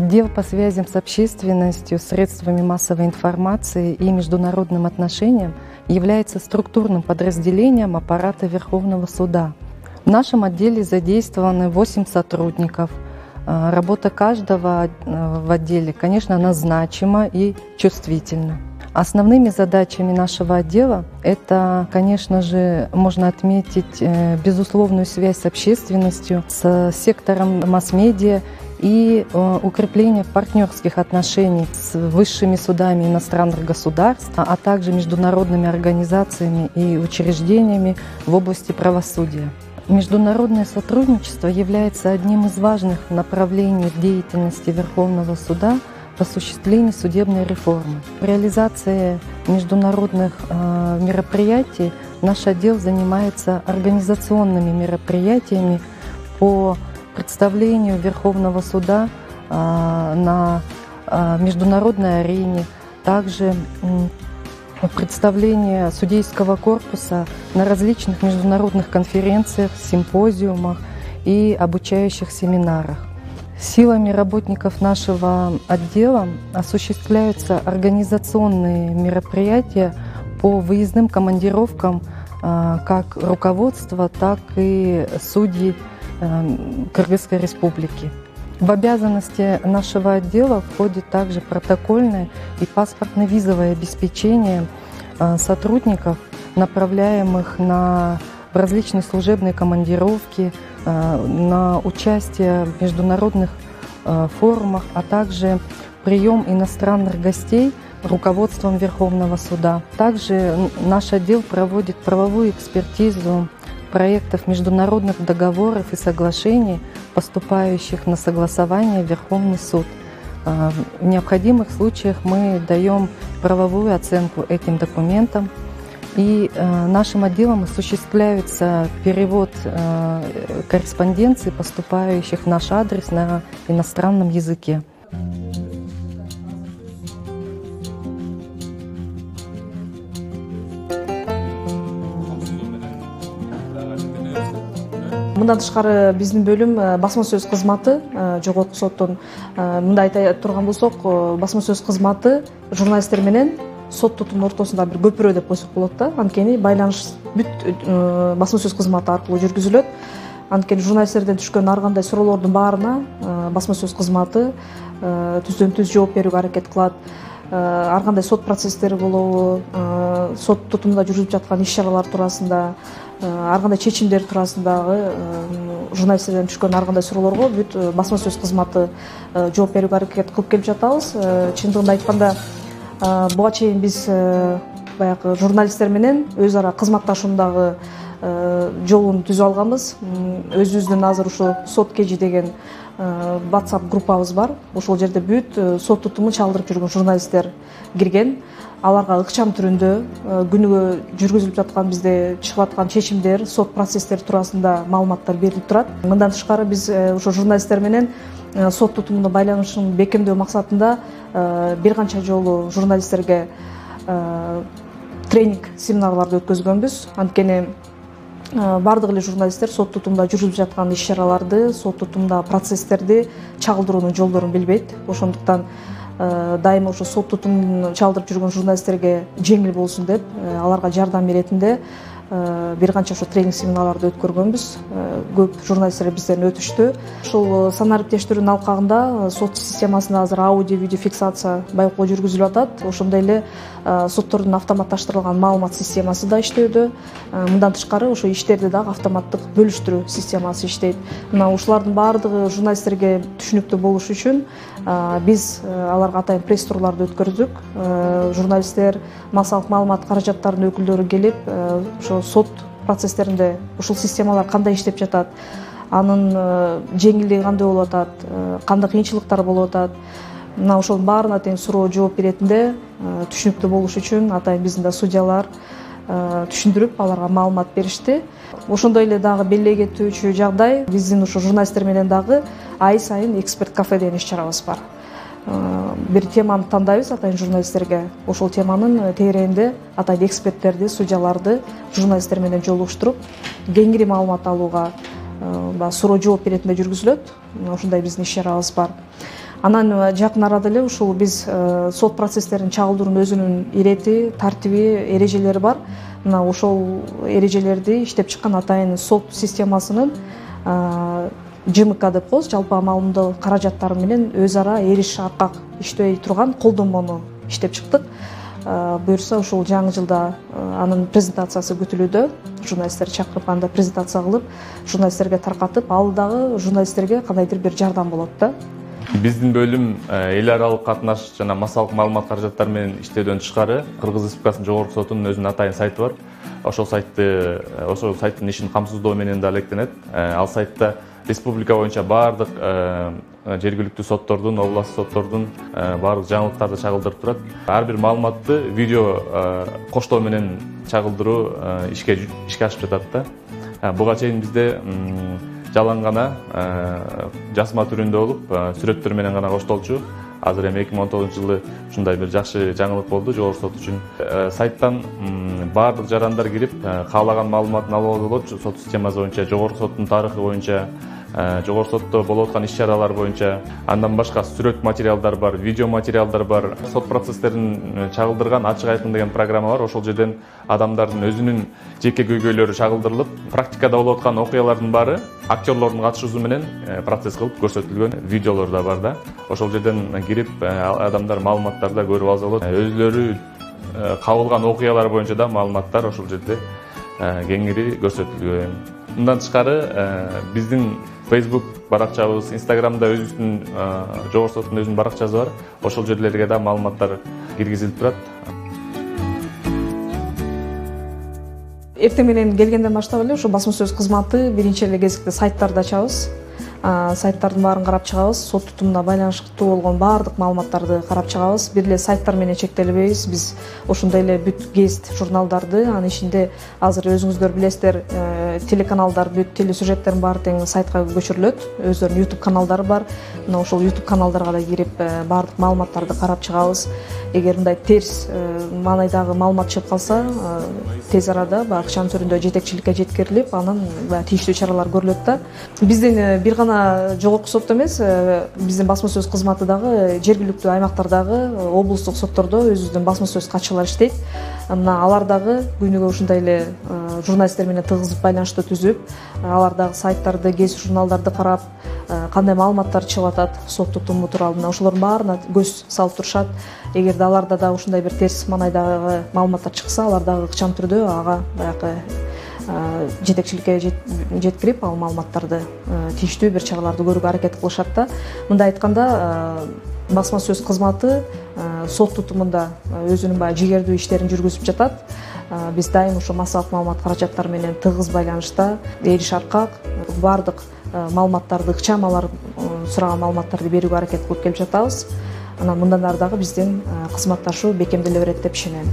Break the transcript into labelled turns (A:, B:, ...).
A: Отдел по связям с общественностью, средствами массовой информации и международным отношениям является структурным подразделением аппарата Верховного суда. В нашем отделе задействованы 8 сотрудников. Работа каждого в отделе, конечно, она значима и чувствительна. Основными задачами нашего отдела это, конечно же, можно отметить безусловную связь с общественностью, с сектором масс-медиа и укрепление партнерских отношений с высшими судами иностранных государств, а также международными организациями и учреждениями в области правосудия. Международное сотрудничество является одним из важных направлений деятельности Верховного суда в осуществлении судебной реформы. В реализации международных мероприятий наш отдел занимается организационными мероприятиями по представлению Верховного суда на международной арене, также представление судейского корпуса на различных международных конференциях, симпозиумах и обучающих семинарах. Силами работников нашего отдела осуществляются организационные мероприятия по выездным командировкам как руководства, так и судей Кыргызской Республики. В обязанности нашего отдела входит также протокольное и паспортно-визовое обеспечение сотрудников, направляемых в различные служебные командировки, на участие в международных форумах, а также прием иностранных гостей руководством Верховного суда. Также наш отдел проводит правовую экспертизу проектов международных договоров и соглашений, поступающих на согласование в Верховный суд. В необходимых случаях мы даем правовую оценку этим документам. И нашим отделом осуществляется перевод корреспонденции, поступающих в наш адрес на иностранном языке.
B: Мындан тышкары биздин бөлүм басма сөз кызматы жогорку соттун мындай айта турган болсок, басма сөз кызматы журналисттер менен сот тутумунун ортосунда бир көпүрө деп койсок болот да. Анткени байланыш бүт басма сөз кызматы аркылуу жүргүзүлөт. Анткени журналисттерден түшкөн ар кандай суроолордун баарына басма сөз кызматы түздөн түз жооп берүүгө аракет кылат. Ар кандай сот процесстери болобу, сот тутумунда жүргүзүлүп жаткан иш-чаралар туурасында, ар кандай чечимдер туурасындагы журналисттерден түшкөн ар кандай суроолорго бүт басма сөз кызматы жооп берүүгө аракет кылып келип жатабыз. Чындыгында айтканда буга чейин биз баягы журналисттер менен өз ара кызматташуундагы жолун түзүп алганбыз. Өзүбүздүн азыр ушу сот кежи деген WhatsApp группабыз бар. Ошол жерде бүт сот тутумун чалдырып жүргөн журналисттер кирген. Аларга ыкчам түрүндө күнүгө жүргүзүлүп жаткан бизде чыгып аткан чечимдер, сот процесстери туурасында маалыматтар берилип турат. Мындан тышкары биз ошо журналисттер менен сот тутумунун байланышын бекемдөө максатында бир канча жолу журналисттерге тренинг семинарларды өткөзгөнбүз. Анткени бардык эле журналисттер сот тутумунда жүргүзүлүп жаткан иш-чараларды, сот тутумунда процесстерди чагылдыруунун жолдорун билбейт. Ошондуктан дайыма ошо сот тутумун чалдырып жүргөн журналисттерге жеңил болсун деп, аларга жардам беретинде бир канча ошо тренинг семинарларды өткөргөнбүз. Көп журналисттер бизден өтүштү. Ошол санариптештирүүнүн алкагында сот системасында азыр аудио видео фиксация байкоо жүргүзүлүп атат. Ошондой эле соттордун автоматташтырылган маалымат системасы да иштөөдө. Мындан тышкары ошо иштерди дагы автоматтык бөлүштүрүү системасы иштейт. Мына ушулардын баардыгы журналисттерге түшүнүктүү болуш үчүн биз аларга атайын пресс-турларды өткөрдүк. Журналисттер, массалык маалымат каражаттарынын өкүлдөрү келип, ошо сот процесстеринде ушул системалар кандай иштеп жатат, анын жеңилдиги кандай болуп атат, кандай кыйынчылыктар болуп атат. Мына ошонун баарына тең суроо жооп беретинде түшүнүктүү болуш үчүн атайын биздин да судьялар түшүндүрүп, аларга маалымат беришти. Ошондой эле дагы белек кетүүчү жагдай, биздин ушу журналисттер менен дагы ай сайын эксперт кафе деген иш-чарабыз бар. Бир теманы тандайбыз атайын журналисттерге. Ошол теманын тегерегинде атайын эксперттерди, судьяларды журналисттер менен жолугуштуруп, кеңири маалымат алууга суроо жооп беретинде жүргүзүлөт. Ошондой биздин иш-чарабыз бар. Анан жакын арада эле ушул биз сот процесстерин чагылдыруунун өзүнүн ирети, тартиби, эрежелери бар. Мына ошол эрежелерди иштеп чыккан атайын сот системасынын ЖМК деп коебуз, жалпы маалымдоо каражаттары менен өз ара эриш аркак иштей турган колдонмону иштеп чыктык. Буюрса ушул жаңы жылда анын презентациясы күтүлүүдө. Журналисттерди чакырып анда презентация кылып, журналисттерге таркатып, ал дагы журналисттерге кандайдыр бир жардам болот да.
C: Биздин бөлүм эл аралык катнаш жана массалык маалымат каражаттары менен иштөөдөн тышкары Кыргыз Республикасынын жогорку сотунун өзүнүн атайын сайты бар. Ошол сайттын ишин камсыздоо менен да алектенет. Ал сайтта республика боюнча баардык жергиликтүү соттордун, областык соттордун баардык жаңылыктарды чагылдырып турат. Ар бир маалыматты видео коштоо менен чагылдыруу ишке ашып жатат да. Буга чейин бизде жалаң гана жазма түрүндө болуп, сүрөттөр менен гана коштолчу. Азыр эми 2019 жылы ушундай бир жакшы жаңылык болду жогорку сот үчүн. Сайттан баардык жарандар кирип, каалаган маалыматын алууга болот. Сот системасы боюнча, жогорку соттун тарыхы боюнча, жогорку сотто болуп аткан иш-чаралар боюнча, андан башка сүрөт материалдар бар, видео материалдар бар. Сот процесстерин чагылдырган ачык айкын деген программа бар. Ошол жерден адамдардын өзүнүн жеке көйгөйлөрү чагылдырылып, практикада болуп аткан окуялардын баары актерлордун катышуусу менен процесс кылып көрсөтүлгөн видеолор да бар да. Ошол жерден кирип адамдар маалыматтарды көрүп алса болот. Өзүлөрү кабылган окуялар боюнча да маалыматтар ошол жерде кеңири көрсөтүлгөн. Мындан тышкары биздин Facebook баракчабыз, Instagram'da өзүбүздүн жогорку соттун өзүнүн баракчасы бар. Ошол жерлерге да маалыматтар киргизилип турат.
B: Эртең менен келгенден баштап эле ушу басма сөз кызматы биринчи эле кезекте сайттарды ачабыз. Сайттардын баарын карап чыгабыз. Сот тутумуна байланыштуу болгон баардык маалыматтарды карап чыгабыз. Бир эле сайттар менен чектелбейбиз. Биз ошондой эле бүт гезит журналдарды, анын ичинде азыр өзүңүздөр билесиздер, телеканалдар, бүт телесюжеттердин баары тең сайтка көчүрүлөт. Өздөрүнүн YouTube каналдары бар. Мына ошол YouTube каналдарга да кирип баардык маалыматтарды карап чыгабыз. Эгер мындай терс маанайдагы маалымат чыгып калса, тез арада баягы ыкчам түрүндө жетекчиликке жеткирилип, анан тийиштүү чаралар көрүлөт да. Биздин бир гана жогорку сотто эмес, биздин басма сөз кызматы дагы жергиликтүү аймактардагы облустук соттордо өзүбүздүн басма сөз катчылар иштейт. Мына алар дагы күнүгө ушундай эле журналисттер менен тыгыз байланыштуу түзүп, алар дагы сайттарды, гезит журналдарды карап, кандай маалыматтар чыгып атат сот тутуму тууралуу, ошолордун баарына көз салып турушат. Эгерде аларда да ушундай бир терс маанайдагы маалыматтар чыкса, алар дагы ыкчам түрдө ага баягы жетекчиликке жеткирип, ал маалыматтарды тийиштүү бир чараларды көрүүгө аракет кылышат да. Мындай айтканда, басма сөз кызматы сот тутумунда өзүнүн баягы жигердүү иштерин жүргүзүп жатат. Биз дайым ошо массалык маалымат каражаттары менен тыгыз байланышта, эриш аркак баардык маалыматтарды, ыкчам алар сураган маалыматтарды берүүгө аракет кылып келип жатабыз. Анан мындан ары дагы биздин кызматташуу бекемделе берет деп ишенем.